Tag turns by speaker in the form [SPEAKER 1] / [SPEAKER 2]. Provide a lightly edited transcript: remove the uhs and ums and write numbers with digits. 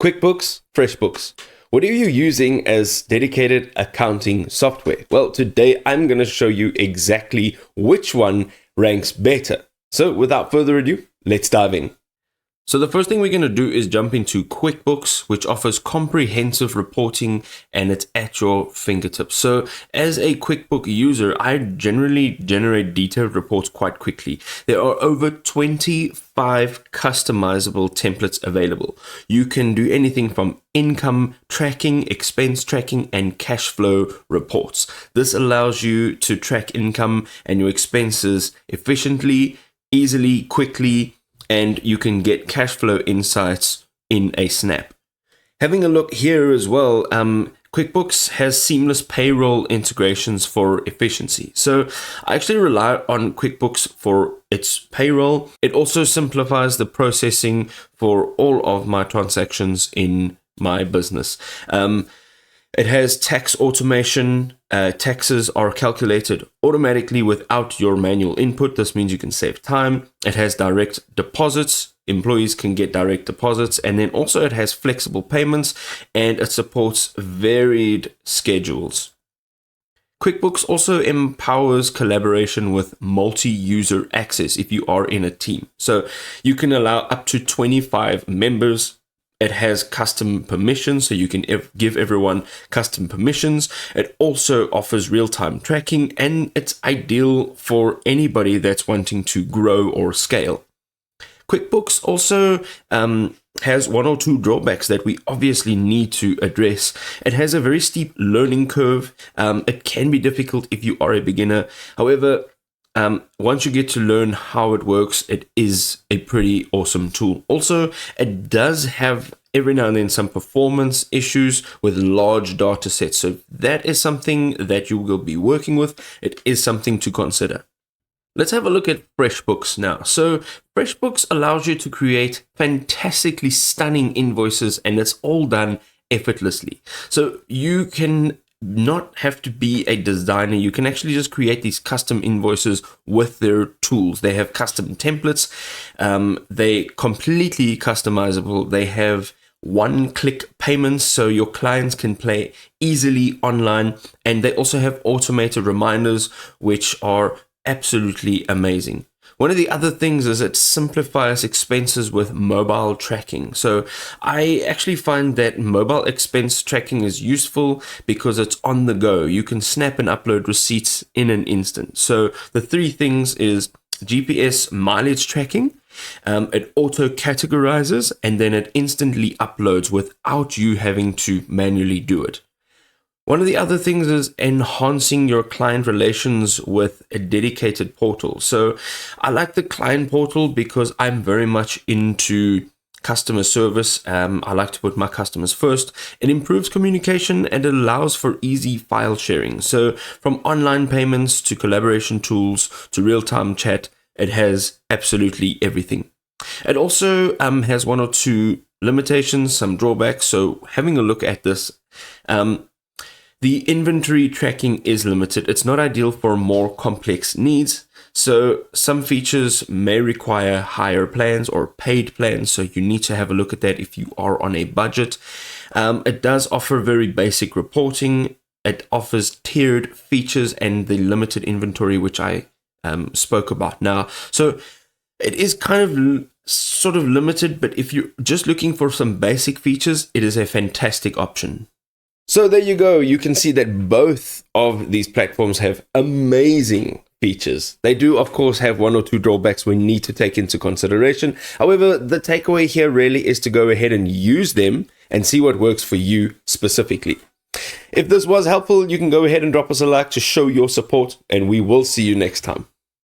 [SPEAKER 1] QuickBooks, FreshBooks. What are you using as dedicated accounting software? Well, today I'm going to show you exactly which one ranks better. So without further ado, let's dive in. So the first thing we're going to do is jump into QuickBooks, which offers comprehensive reporting and it's at your fingertips. So as a QuickBooks user, I generally generate detailed reports quite quickly. There are over 25 customizable templates available. You can do anything from income tracking, expense tracking, and cash flow reports. This allows you to track income and your expenses efficiently, easily, quickly, and you can get cash flow insights in a snap. Having a look here as well, QuickBooks has seamless payroll integrations for efficiency. So I actually rely on QuickBooks for its payroll. It also simplifies the processing for all of my transactions in my business. It has tax automation. Taxes are calculated automatically without your manual input. This means you can save time. It has direct deposits. Employees can get direct deposits. And then also it has flexible payments and it supports varied schedules. QuickBooks also empowers collaboration with multi-user access if you are in a team. So you can allow up to 25 members. It has custom permissions, so you can give everyone custom permissions. It also offers real-time tracking, and it's ideal for anybody that's wanting to grow or scale. QuickBooks also has one or two drawbacks that we obviously need to address. It has a very steep learning curve. It can be difficult if you are a beginner. However, once you get to learn how it works, it is a pretty awesome tool. Also, it does have every now and then some performance issues with large data sets. So that is something that you will be working with. It is something to consider. Let's have a look at FreshBooks now. So FreshBooks allows you to create fantastically stunning invoices, and it's all done effortlessly. So you can not have to be a designer. You can actually just create these custom invoices with their tools. They have custom templates. They completely customizable. They have one-click payments, so your clients can pay easily online. And they also have automated reminders, which are absolutely amazing. One of the other things is it simplifies expenses with mobile tracking. So I actually find that mobile expense tracking is useful because it's on the go. You can snap and upload receipts in an instant. So the three things is GPS mileage tracking, it auto categorizes, and then it instantly uploads without you having to manually do it. One of the other things is enhancing your client relations with a dedicated portal. So I like the client portal because I'm very much into customer service. I like to put my customers first. It improves communication and allows for easy file sharing. So from online payments to collaboration tools to real-time chat, it has absolutely everything. It also has one or two limitations, some drawbacks. So having a look at this, the inventory tracking is limited. It's not ideal for more complex needs. So some features may require higher plans or paid plans. So you need to have a look at that if you are on a budget. It does offer very basic reporting. It offers tiered features and the limited inventory, which I spoke about now. So it is kind of sort of limited, but if you're just looking for some basic features, it is a fantastic option. So there you go. You can see that both of these platforms have amazing features. They do, of course, have one or two drawbacks we need to take into consideration. However, the takeaway here really is to go ahead and use them and see what works for you specifically. If this was helpful, you can go ahead and drop us a like to show your support, and we will see you next time.